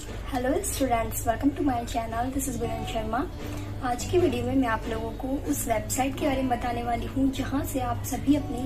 Hello students, welcome to my channel. This is Viren Sharma. आज की video में मैं आप लोगों को उस वेबसाइट के बारे में बताने वाली हूँ जहाँ से आप सभी अपने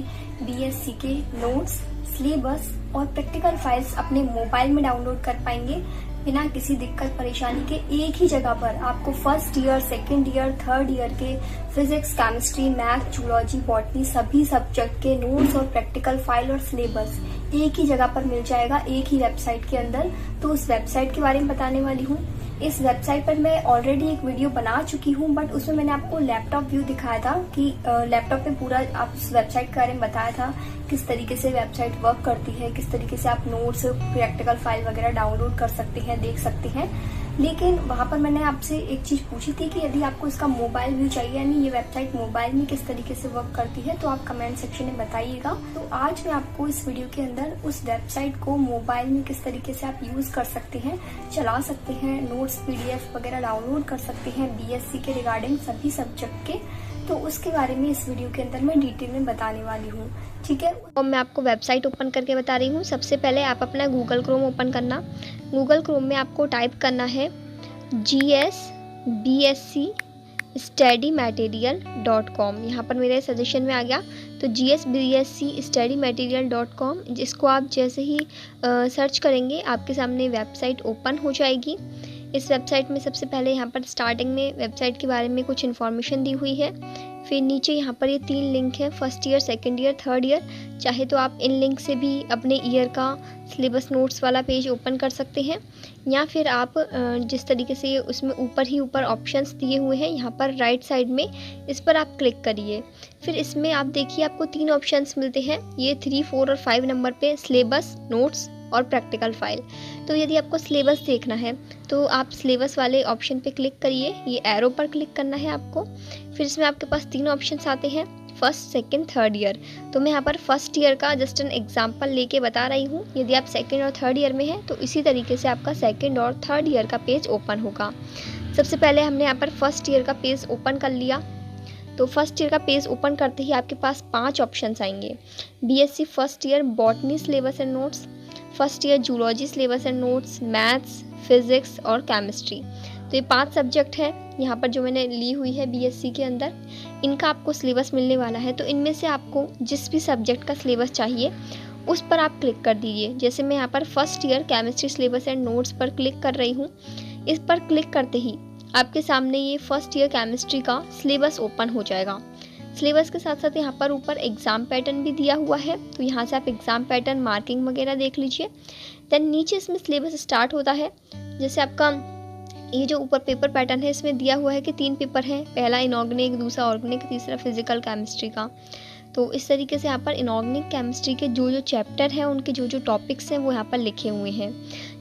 बीएससी के नोट्स, सिलेबस और प्रैक्टिकल फाइल्स अपने मोबाइल में डाउनलोड कर पाएंगे बिना किसी दिक्कत परेशानी के। एक ही जगह पर आपको first year, second year, third year के physics, chemistry, math, zoology, botany सभी सब्जेक्ट के नोट्स और प्रैक्टिकल फाइल और सिलेबस एक ही जगह पर मिल जाएगा, एक ही वेबसाइट के अंदर। तो उस वेबसाइट के बारे में बताने वाली हूँ। इस वेबसाइट पर मैं ऑलरेडी एक वीडियो बना चुकी हूँ, बट उसमें मैंने आपको लैपटॉप व्यू दिखाया था कि लैपटॉप पे पूरा आप उस वेबसाइट के बारे में बताया था किस तरीके से वेबसाइट वर्क करती है, किस तरीके से आप नोट्स, प्रैक्टिकल फाइल वगैरह डाउनलोड कर सकते हैं, देख सकते हैं। लेकिन वहां पर मैंने आपसे एक चीज पूछी थी कि यदि आपको इसका मोबाइल व्यू चाहिए, यानी ये वेबसाइट मोबाइल में किस तरीके से वर्क करती है, तो आप कमेंट सेक्शन में बताइएगा। तो आज मैं आपको इस वीडियो के अंदर उस वेबसाइट को मोबाइल में किस तरीके से आप यूज कर सकते हैं, चला सकते हैं, नोट्स, पीडीएफ वगैरह डाउनलोड कर सकते हैं बीएससी के रिगार्डिंग सभी सब्जेक्ट के, तो उसके बारे में इस वीडियो के अंदर मैं डिटेल में बताने वाली हूँ। ठीक है, और मैं आपको वेबसाइट ओपन करके बता रही हूँ। सबसे पहले आप अपना गूगल क्रोम ओपन करना। गूगल क्रोम में आपको टाइप करना है GSBSCStudyMaterial.com। यहाँ पर मेरे सजेशन में आ गया, तो GSBSCStudyMaterial.com, जिसको आप जैसे ही सर्च करेंगे आपके सामने वेबसाइट ओपन हो जाएगी। इस वेबसाइट में सबसे पहले यहाँ पर स्टार्टिंग में वेबसाइट के बारे में कुछ इन्फॉर्मेशन दी हुई है। फिर नीचे यहाँ पर ये 3 लिंक है, first year, second year, third year. चाहे तो आप इन लिंक से भी अपने ईयर का सिलेबस नोट्स वाला पेज ओपन कर सकते हैं, या फिर आप जिस तरीके से उसमें ऊपर ही ऊपर ऑप्शंस दिए हुए हैं यहाँ पर राइट साइड में, इस पर आप क्लिक करिए। फिर इसमें आप देखिए आपको 3 ऑप्शंस मिलते हैं, ये 3, 4 और 5 नंबर पे, सिलेबस, नोट्स और प्रैक्टिकल फाइल। तो यदि आपको सिलेबस देखना है तो आप सिलेबस वाले ऑप्शन पे क्लिक करिए, ये एरो पर क्लिक करना है आपको। फिर इसमें आपके पास 3 ऑप्शंस आते हैं, फर्स्ट, सेकंड, थर्ड ईयर। तो मैं यहाँ पर फर्स्ट ईयर का जस्ट एन एग्जांपल लेके बता रही हूँ। यदि आप सेकंड और थर्ड ईयर में हैं तो इसी तरीके से आपका सेकंड और थर्ड ईयर का पेज ओपन होगा। सबसे पहले हमने यहाँ पर फर्स्ट ईयर का पेज ओपन कर लिया। तो फर्स्ट ईयर का पेज ओपन करते ही आपके पास 5 ऑप्शंस आएंगे। BSc first year botany syllabus and notes, first year zoology syllabus and notes, maths, physics और केमिस्ट्री। तो ये 5 सब्जेक्ट है यहाँ पर जो मैंने ली हुई है बीएससी के अंदर, इनका आपको सिलेबस मिलने वाला है। तो इनमें से आपको जिस भी सब्जेक्ट का सिलेबस चाहिए उस पर आप क्लिक कर दीजिए। जैसे मैं यहाँ पर first year chemistry syllabus and notes पर क्लिक कर रही हूँ। इस पर क्लिक करते ही आपके सामने ये फर्स्ट ईयर केमिस्ट्री का सिलेबस ओपन हो जाएगा। सिलेबस के साथ साथ यहाँ पर ऊपर एग्ज़ाम पैटर्न भी दिया हुआ है, तो यहाँ से आप एग्ज़ाम पैटर्न, मार्किंग वगैरह देख लीजिए। देन नीचे इसमें सिलेबस स्टार्ट होता है। जैसे आपका ये जो ऊपर पेपर पैटर्न है, इसमें दिया हुआ है कि 3 पेपर हैं, पहला इनऑर्गेनिक, दूसरा ऑर्गेनिक, तीसरा फिजिकल केमिस्ट्री का। तो इस तरीके से यहाँ पर इनऑर्गेनिक केमिस्ट्री के जो चैप्टर हैं, उनके जो टॉपिक्स हैं वो यहाँ पर लिखे हुए हैं।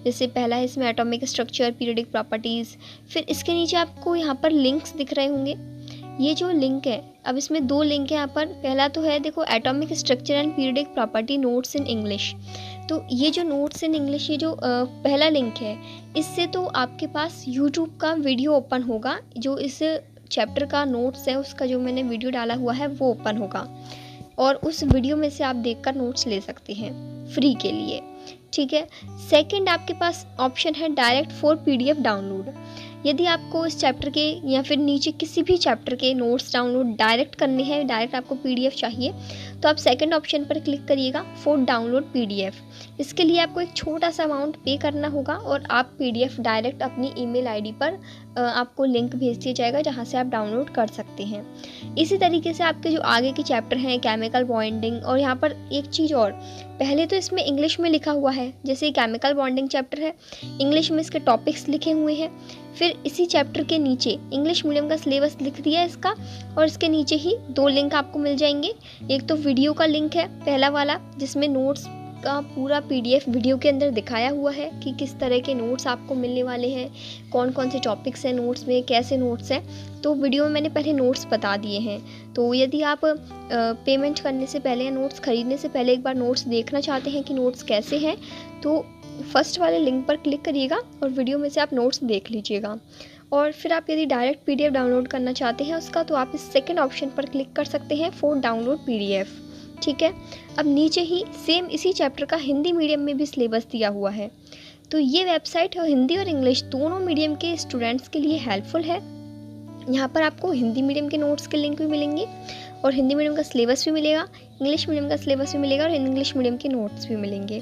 जैसे पहला है इसमें एटॉमिक स्ट्रक्चर, पीरियोडिक प्रॉपर्टीज़। फिर इसके नीचे आपको यहाँ पर लिंक्स दिख रहे होंगे। ये जो लिंक है, अब इसमें 2 लिंक है यहाँ पर। पहला तो है देखो, atomic structure and periodic property notes in English. तो ये जो नोट्स इन इंग्लिश, ये जो पहला लिंक है, इससे तो आपके पास यूट्यूब का वीडियो ओपन होगा। जो इस चैप्टर का नोट्स है उसका जो मैंने वीडियो डाला हुआ है वो ओपन होगा, और उस वीडियो में से आप देखकर नोट्स ले सकते हैं फ्री के लिए। ठीक है। सेकंड आपके पास ऑप्शन है डायरेक्ट फॉर पीडीएफ डाउनलोड। यदि आपको इस चैप्टर के या फिर नीचे किसी भी चैप्टर के नोट्स डाउनलोड डायरेक्ट करने हैं, डायरेक्ट आपको पीडीएफ चाहिए, तो आप सेकंड ऑप्शन पर क्लिक करिएगा, फॉर डाउनलोड पीडीएफ। इसके लिए आपको एक छोटा सा अमाउंट पे करना होगा और आप पीडीएफ डायरेक्ट अपनी ईमेल आईडी पर आपको लिंक भेज दिया जाएगा, जहां से आप डाउनलोड कर सकते हैं। इसी तरीके से आपके जो आगे के चैप्टर हैं, केमिकल बॉन्डिंग, और यहाँ पर एक चीज़ और, पहले तो इसमें इंग्लिश में लिखा हुआ है, जैसे केमिकल बॉन्डिंग चैप्टर है, इंग्लिश में इसके टॉपिक्स लिखे हुए हैं। फिर इसी चैप्टर के नीचे इंग्लिश मीडियम का सिलेबस लिख दिया है इसका, और इसके नीचे ही 2 लिंक आपको मिल जाएंगे। एक तो वीडियो का लिंक है पहला वाला, जिसमें नोट्स का पूरा पीडीएफ वीडियो के अंदर दिखाया हुआ है कि किस तरह के नोट्स आपको मिलने वाले हैं, कौन कौन से टॉपिक्स हैं नोट्स में, कैसे नोट्स हैं। तो वीडियो में मैंने पहले नोट्स बता दिए हैं। तो यदि आप पेमेंट करने से पहले या नोट्स खरीदने से पहले एक बार नोट्स देखना चाहते हैं कि नोट्स कैसे हैं, तो फर्स्ट वाले लिंक पर क्लिक करिएगा और वीडियो में से आप नोट्स देख लीजिएगा। और फिर आप यदि डायरेक्ट पीडीएफ डाउनलोड करना चाहते हैं उसका, तो आप इस सेकंड ऑप्शन पर क्लिक कर सकते हैं, फॉर डाउनलोड पीडीएफ। ठीक है। अब नीचे ही सेम इसी चैप्टर का हिंदी मीडियम में भी सिलेबस दिया हुआ है। तो ये वेबसाइट हिंदी और इंग्लिश दोनों मीडियम के स्टूडेंट्स के लिए हेल्पफुल है। यहाँ पर आपको हिंदी मीडियम के नोट्स के लिंक भी मिलेंगे और हिंदी मीडियम का सिलेबस भी मिलेगा, इंग्लिश मीडियम का सिलेबस भी मिलेगा और इंग्लिश मीडियम के नोट्स भी मिलेंगे।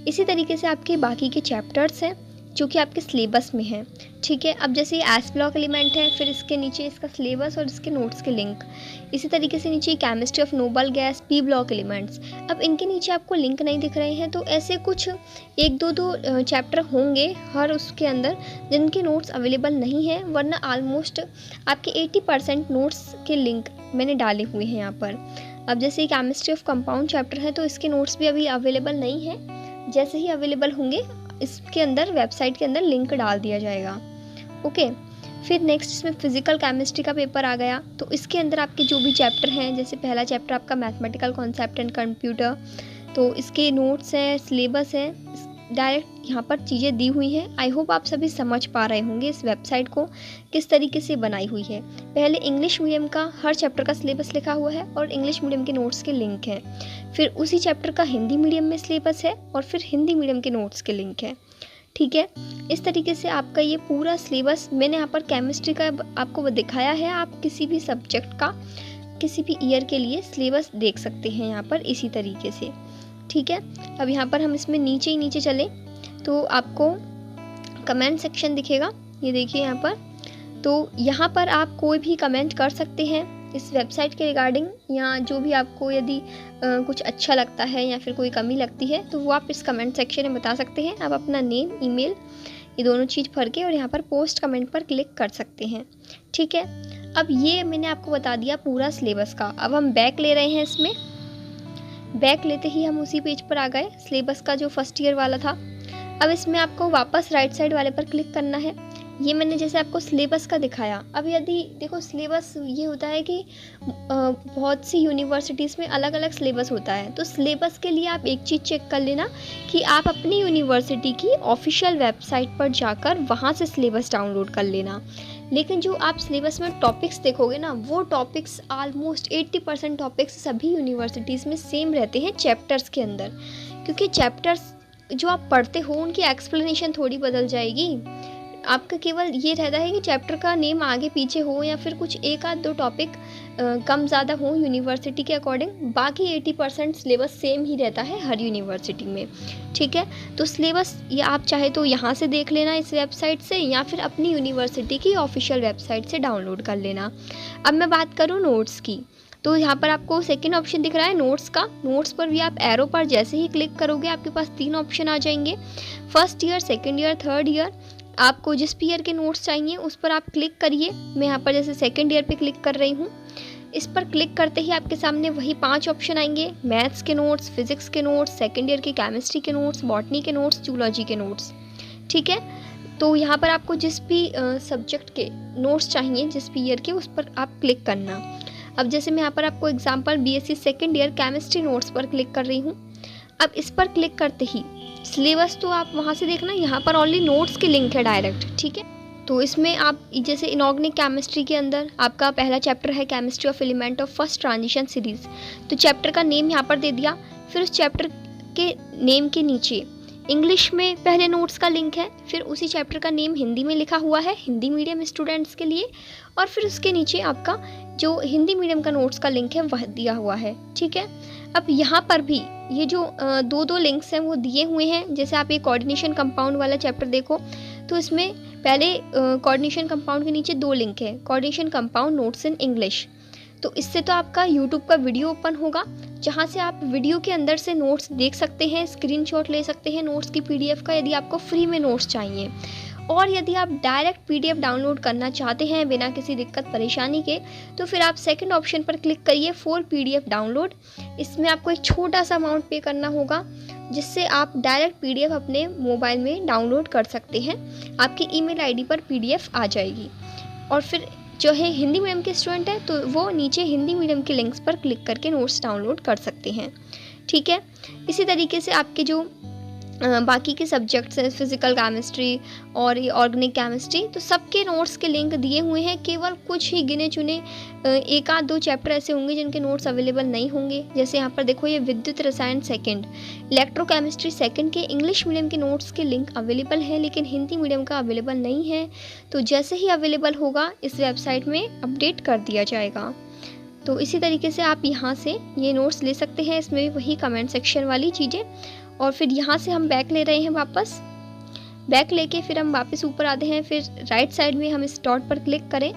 इसी तरीके से आपके बाकी के चैप्टर्स हैं जो कि आपके सिलेबस में हैं, ठीक है। अब जैसे ये एस ब्लॉक एलिमेंट है, फिर इसके नीचे इसका सिलेबस और इसके नोट्स के लिंक। इसी तरीके से नीचे chemistry of noble gas, P block elements. अब इनके नीचे आपको लिंक नहीं दिख रहे हैं, तो ऐसे कुछ एक दो चैप्टर होंगे हर उसके अंदर जिनके नोट्स अवेलेबल नहीं हैं, वरना ऑलमोस्ट आपके 80% नोट्स के लिंक मैंने डाले हुए हैं यहाँ पर। अब जैसे केमिस्ट्री ऑफ कंपाउंड चैप्टर है, तो इसके नोट्स भी अभी अवेलेबल नहीं है। जैसे ही अवेलेबल होंगे इसके अंदर वेबसाइट के अंदर लिंक डाल दिया जाएगा, ओके। फिर नेक्स्ट इसमें फिजिकल केमिस्ट्री का पेपर आ गया, तो इसके अंदर आपके जो भी चैप्टर हैं, जैसे पहला चैप्टर आपका मैथमेटिकल कॉन्सेप्ट एंड कंप्यूटर, तो इसके नोट्स हैं, सिलेबस है, डायरेक्ट यहाँ पर चीज़ें दी हुई हैं। आई होप आप सभी समझ पा रहे होंगे इस वेबसाइट को किस तरीके से बनाई हुई है। पहले इंग्लिश मीडियम का हर चैप्टर का सिलेबस लिखा हुआ है और इंग्लिश मीडियम के नोट्स के लिंक हैं। फिर उसी चैप्टर का हिंदी मीडियम में सिलेबस है और फिर हिंदी मीडियम के नोट्स के लिंक है, ठीक है। इस तरीके से आपका ये पूरा सिलेबस मैंने यहाँ पर केमिस्ट्री का आपको दिखाया है। आप किसी भी सब्जेक्ट का किसी भी ईयर के लिए सिलेबस देख सकते हैं यहाँ पर इसी तरीके से, ठीक है। अब यहाँ पर हम इसमें नीचे ही नीचे चलें तो आपको कमेंट सेक्शन दिखेगा, ये देखिए यहाँ पर। तो यहाँ पर आप कोई भी कमेंट कर सकते हैं इस वेबसाइट के रिगार्डिंग, या जो भी आपको यदि कुछ अच्छा लगता है या फिर कोई कमी लगती है तो वो आप इस कमेंट सेक्शन में बता सकते हैं। आप अपना नेम, ईमेल ये दोनों चीज़ भर के और यहाँ पर पोस्ट कमेंट पर क्लिक कर सकते हैं, ठीक है। अब ये मैंने आपको बता दिया पूरा सिलेबस का। अब हम बैक ले रहे हैं इसमें। बैक लेते ही हम उसी पेज पर आ गए, सिलेबस का जो फर्स्ट ईयर वाला था। अब इसमें आपको वापस राइट साइड वाले पर क्लिक करना है। ये मैंने जैसे आपको सिलेबस का दिखाया। अब यदि देखो सिलेबस ये होता है कि बहुत सी यूनिवर्सिटीज़ में अलग अलग सिलेबस होता है, तो सिलेबस के लिए आप एक चीज़ चेक कर लेना कि आप अपनी यूनिवर्सिटी की ऑफिशियल वेबसाइट पर जाकर वहाँ से सिलेबस डाउनलोड कर लेना। लेकिन जो आप सिलेबस में टॉपिक्स देखोगे ना, वो टॉपिक्स ऑलमोस्ट 80% टॉपिक्स सभी यूनिवर्सिटीज़ में सेम रहते हैं चैप्टर्स के अंदर, क्योंकि चैप्टर्स जो आप पढ़ते हो उनकी एक्सप्लेनेशन थोड़ी बदल जाएगी। आपका केवल ये रहता है कि चैप्टर का नेम आगे पीछे हो या फिर कुछ एक आध दो टॉपिक कम ज़्यादा हो यूनिवर्सिटी के अकॉर्डिंग, बाकी 80% सिलेबस सेम ही रहता है हर यूनिवर्सिटी में, ठीक है। तो सिलेबस ये आप चाहे तो यहाँ से देख लेना इस वेबसाइट से, या फिर अपनी यूनिवर्सिटी की ऑफिशियल वेबसाइट से डाउनलोड कर लेना। अब मैं बात करूँ नोट्स की, तो यहाँ पर आपको सेकंड ऑप्शन दिख रहा है नोट्स का। नोट्स पर भी आप एरो पर जैसे ही क्लिक करोगे आपके पास 3 ऑप्शन आ जाएंगे, first year, second year, third year. आपको जिस भी ईयर के नोट्स चाहिए उस पर आप क्लिक करिए। मैं यहाँ पर जैसे सेकेंड ईयर पे क्लिक कर रही हूँ। इस पर क्लिक करते ही आपके सामने वही 5 ऑप्शन आएंगे, मैथ्स के नोट्स, फिजिक्स के नोट्स, सेकेंड ईयर के केमिस्ट्री के नोट्स, बॉटनी के नोट्स, जूलॉजी के नोट्स, ठीक है। तो यहाँ पर आपको जिस भी सब्जेक्ट के नोट्स चाहिए, जिस भी ईयर के, उस पर आप क्लिक करना। अब जैसे मैं यहाँ पर आपको example BSc second year chemistry notes पर क्लिक कर रही हूँ। अब इस पर क्लिक करते ही सिलेबस तो आप वहाँ से देखना, यहाँ पर ओनली नोट्स की लिंक है डायरेक्ट, ठीक है। तो इसमें आप जैसे इनऑर्गेनिक केमिस्ट्री के अंदर आपका पहला चैप्टर है chemistry of element of first transition series, तो चैप्टर का नेम यहाँ पर दे दिया। फिर उस चैप्टर के नेम के नीचे इंग्लिश में पहले नोट्स का लिंक है, फिर उसी चैप्टर का नेम हिंदी में लिखा हुआ है हिंदी मीडियम स्टूडेंट्स के लिए, और फिर उसके नीचे आपका जो हिंदी मीडियम का नोट्स का लिंक है वह दिया हुआ है, ठीक है। अब यहाँ पर भी ये जो दो लिंक्स हैं वो दिए हुए हैं। जैसे आप ये कोऑर्डिनेशन कंपाउंड वाला चैप्टर देखो, तो इसमें पहले कोऑर्डिनेशन कंपाउंड के नीचे 2 लिंक है, coordination compound notes in English. तो इससे तो आपका यूट्यूब का वीडियो ओपन होगा, जहाँ से आप वीडियो के अंदर से नोट्स देख सकते हैं, स्क्रीनशॉट ले सकते हैं नोट्स की PDF का, यदि आपको फ्री में नोट्स चाहिए। और यदि आप डायरेक्ट PDF डाउनलोड करना चाहते हैं बिना किसी दिक्कत परेशानी के, तो फिर आप सेकंड ऑप्शन पर क्लिक करिए फॉर PDF डाउनलोड। इसमें आपको एक छोटा सा अमाउंट पे करना होगा, जिससे आप डायरेक्ट PDF अपने मोबाइल में डाउनलोड कर सकते हैं। आपकी ईमेल आईडी पर PDF आ जाएगी। और फिर जो है हिंदी मीडियम के स्टूडेंट है तो वो नीचे हिंदी मीडियम के लिंक्स पर क्लिक करके नोट्स डाउनलोड कर सकते हैं, ठीक है। इसी तरीके से आपके जो बाकी के सब्जेक्ट्स हैं, फिजिकल केमिस्ट्री और ये ऑर्गेनिक केमिस्ट्री, तो सबके नोट्स के लिंक दिए हुए हैं। केवल कुछ ही गिने चुने एक आध दो चैप्टर ऐसे होंगे जिनके नोट्स अवेलेबल नहीं होंगे। जैसे यहाँ पर देखो, ये विद्युत रसायन सेकंड, इलेक्ट्रोकेमिस्ट्री सेकंड के इंग्लिश मीडियम के नोट्स के लिंक अवेलेबल है, लेकिन हिंदी मीडियम का अवेलेबल नहीं है। तो जैसे ही अवेलेबल होगा इस वेबसाइट में अपडेट कर दिया जाएगा। तो इसी तरीके से आप यहाँ से ये नोट्स ले सकते हैं। इसमें भी वही कमेंट सेक्शन वाली चीज़ें। और फिर यहाँ से हम बैक ले रहे हैं, वापस बैक लेके फिर हम वापस यूपर आते हैं। फिर राइट साइड में हम इस डॉट पर क्लिक करें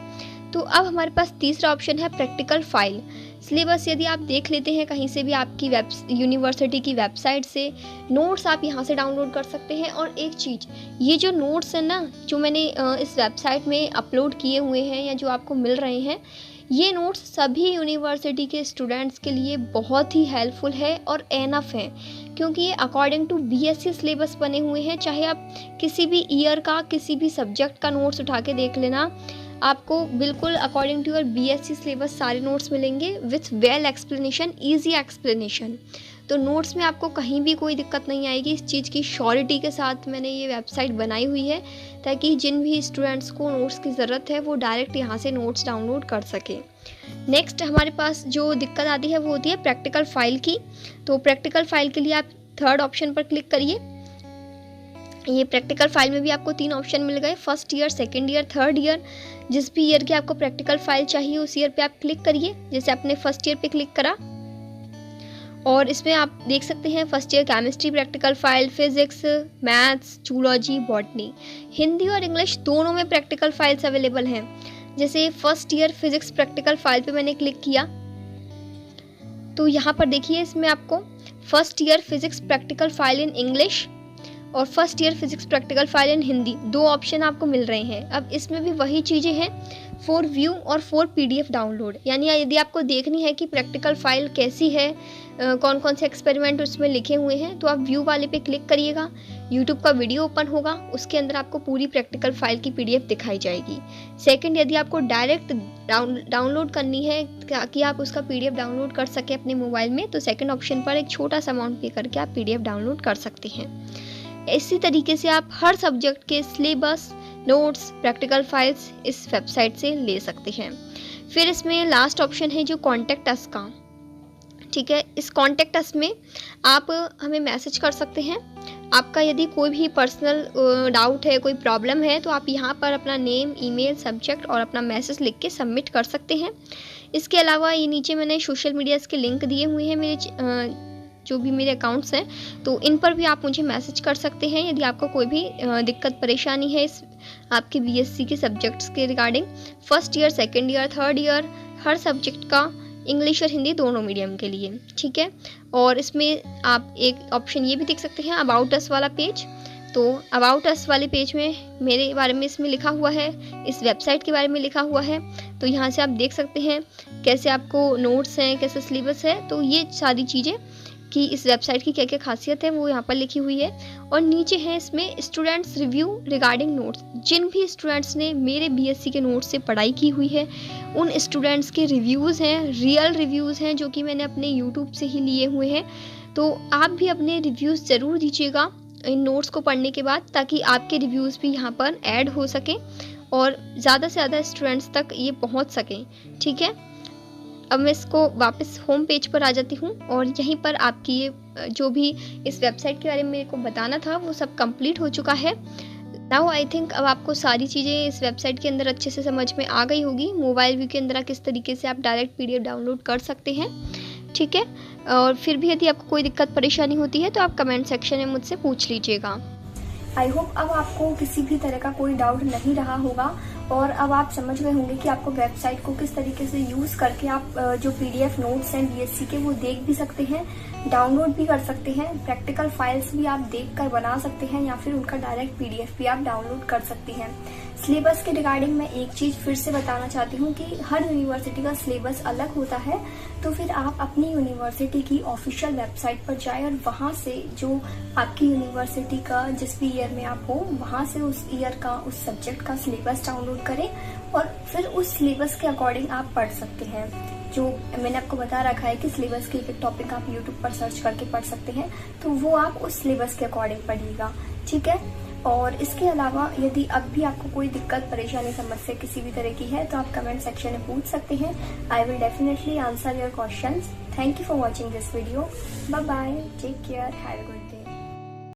तो अब हमारे पास तीसरा ऑप्शन है प्रैक्टिकल फाइल। सिलेबस यदि आप देख लेते हैं कहीं से भी, आपकी यूनिवर्सिटी की वेबसाइट से, नोट्स आप यहाँ से डाउनलोड कर सकते हैं। और एक चीज़, ये जो नोट्स हैं ना, जो मैंने इस वेबसाइट में अपलोड किए हुए हैं या जो आपको मिल रहे हैं, ये नोट्स सभी यूनिवर्सिटी के स्टूडेंट्स के लिए बहुत ही हेल्पफुल है और एनफ है, क्योंकि ये अकॉर्डिंग टू बीएससी सिलेबस बने हुए हैं। चाहे आप किसी भी ईयर का किसी भी सब्जेक्ट का नोट्स उठा के देख लेना, आपको बिल्कुल according to your BSc syllabus सारे नोट्स मिलेंगे with well explanation, easy explanation. तो नोट्स में आपको कहीं भी कोई दिक्कत नहीं आएगी। इस चीज़ की श्योरिटी के साथ मैंने ये वेबसाइट बनाई हुई है, ताकि जिन भी स्टूडेंट्स को नोट्स की ज़रूरत है वो डायरेक्ट यहाँ से नोट्स डाउनलोड कर सकें। नेक्स्ट हमारे पास जो दिक्कत आती है वो होती है प्रैक्टिकल फाइल की। तो प्रैक्टिकल फाइल के लिए आप थर्ड ऑप्शन पर क्लिक करिए। ये प्रैक्टिकल फाइल में भी आपको 3 ऑप्शन मिल गए, first year, second year, third year. जिस भी ईयर की आपको प्रैक्टिकल फाइल चाहिए उस ईयर पे आप क्लिक करिए। जैसे आपने फर्स्ट ईयर पे क्लिक करा और इसमें आप देख सकते हैं first year chemistry practical file, physics, maths, zoology, botany, Hindi और इंग्लिश दोनों में प्रैक्टिकल फाइल्स अवेलेबल हैं। जैसे first year physics practical file पे मैंने क्लिक किया तो यहाँ पर देखिए, इसमें आपको first year physics practical file in English और first year physics practical file in Hindi 2 option आपको मिल रहे हैं। अब इसमें भी वही चीज़ें हैं, फॉर व्यू और फॉर पीडीएफ डाउनलोड। यानी यदि आपको देखनी है कि प्रैक्टिकल फाइल कैसी है, कौन कौन से एक्सपेरिमेंट उसमें लिखे हुए हैं, तो आप व्यू वाले पे क्लिक करिएगा। यूट्यूब का वीडियो ओपन होगा, उसके अंदर आपको पूरी प्रैक्टिकल फाइल की पीडीएफ दिखाई जाएगी। सेकंड, यदि आपको डायरेक्ट डाउनलोड करनी है कि आप उसका पीडीएफ डाउनलोड कर सके अपने मोबाइल में, तो सेकंड ऑप्शन पर एक छोटा सा अमाउंट पे करके आप पीडीएफ डाउनलोड कर सकते हैं। इसी तरीके से आप हर सब्जेक्ट के सिलेबस, नोट्स, प्रैक्टिकल फाइल्स इस वेबसाइट से ले सकते हैं। फिर इसमें लास्ट ऑप्शन है जो कॉन्टैक्ट अस का। ठीक है, इस कॉन्टैक्ट अस में आप हमें मैसेज कर सकते हैं। आपका यदि कोई भी पर्सनल डाउट है, कोई प्रॉब्लम है, तो आप यहाँ पर अपना नेम, ईमेल, सब्जेक्ट और अपना मैसेज लिख के सबमिट कर सकते हैं। इसके अलावा ये नीचे मैंने सोशल मीडिया के लिंक दिए हुए हैं, मेरे जो भी मेरे अकाउंट्स हैं, तो इन पर भी आप मुझे मैसेज कर सकते हैं यदि आपको कोई भी दिक्कत परेशानी है इस आपके बीएससी के सब्जेक्ट्स के regarding. First year, second year, third year, हर सब्जेक्ट का, इंग्लिश और हिंदी दोनों मीडियम के लिए। ठीक है, और इसमें आप एक ऑप्शन ये भी देख सकते हैं, अबाउट अस वाला पेज। तो अबाउट अस वाले पेज में मेरे बारे में इसमें लिखा हुआ है, इस वेबसाइट के बारे में लिखा हुआ है। तो यहाँ से आप देख सकते हैं कैसे आपको नोट्स हैं, कैसे सिलेबस है। तो ये सारी चीज़ें कि इस वेबसाइट की क्या क्या खासियत है वो यहाँ पर लिखी हुई है। और नीचे है इसमें स्टूडेंट्स रिव्यू रिगार्डिंग नोट्स। जिन भी स्टूडेंट्स ने मेरे बीएससी के नोट्स से पढ़ाई की हुई है उन स्टूडेंट्स के रिव्यूज़ हैं, रियल रिव्यूज़ हैं, जो कि मैंने अपने यूट्यूब से ही लिए हुए हैं। तो आप भी अपने रिव्यूज़ ज़रूर दीजिएगा इन नोट्स को पढ़ने के बाद, ताकि आपके रिव्यूज़ भी यहाँ पर ऐड हो सकें और ज़्यादा से ज़्यादा स्टूडेंट्स तक ये पहुँच सकें। ठीक है, अब मैं इसको वापस होम पेज पर आ जाती हूँ और यहीं पर आपकी ये जो भी इस वेबसाइट के बारे में मेरे को बताना था वो सब कंप्लीट हो चुका है। नाउ आई थिंक अब आपको सारी चीज़ें इस वेबसाइट के अंदर अच्छे से समझ में आ गई होगी। मोबाइल व्यू के अंदर किस तरीके से आप डायरेक्ट पीडीएफ डाउनलोड कर सकते हैं। ठीक है, और फिर भी यदि आपको कोई दिक्कत परेशानी होती है तो आप कमेंट सेक्शन में मुझसे पूछ लीजिएगा। आई होप अब आपको किसी भी तरह का कोई डाउट नहीं रहा होगा और अब आप समझ गए होंगे कि आपको वेबसाइट को किस तरीके से यूज़ करके आप जो पीडीएफ नोट्स हैं बीएससी के वो देख भी सकते हैं, डाउनलोड भी कर सकते हैं, प्रैक्टिकल फाइल्स भी आप देखकर बना सकते हैं या फिर उनका डायरेक्ट पीडीएफ भी आप डाउनलोड कर सकते हैं। सिलेबस के रिगार्डिंग मैं एक चीज़ फिर से बताना चाहती हूँ कि हर यूनिवर्सिटी का सिलेबस अलग होता है। तो फिर आप अपनी यूनिवर्सिटी की ऑफिशियल वेबसाइट पर जाएं और वहाँ से जो आपकी यूनिवर्सिटी का जिस भी ईयर में आप हो वहाँ से उस ईयर का, उस सब्जेक्ट का सिलेबस डाउनलोड करें और फिर उस सिलेबस के अकॉर्डिंग आप पढ़ सकते हैं। जो मैंने आपको बता रखा है कि सिलेबस के एक टॉपिक आप यूट्यूब पर सर्च करके पढ़ सकते हैं, तो वो आप उस सिलेबस के अकॉर्डिंग पढ़िएगा, ठीक है। और इसके अलावा यदि अब भी आपको कोई दिक्कत, परेशानी, समस्या किसी भी तरह की है तो आप कमेंट सेक्शन में पूछ सकते हैं। I will definitely answer your questions. Thank you for watching this video. Bye bye, take care, have a good day.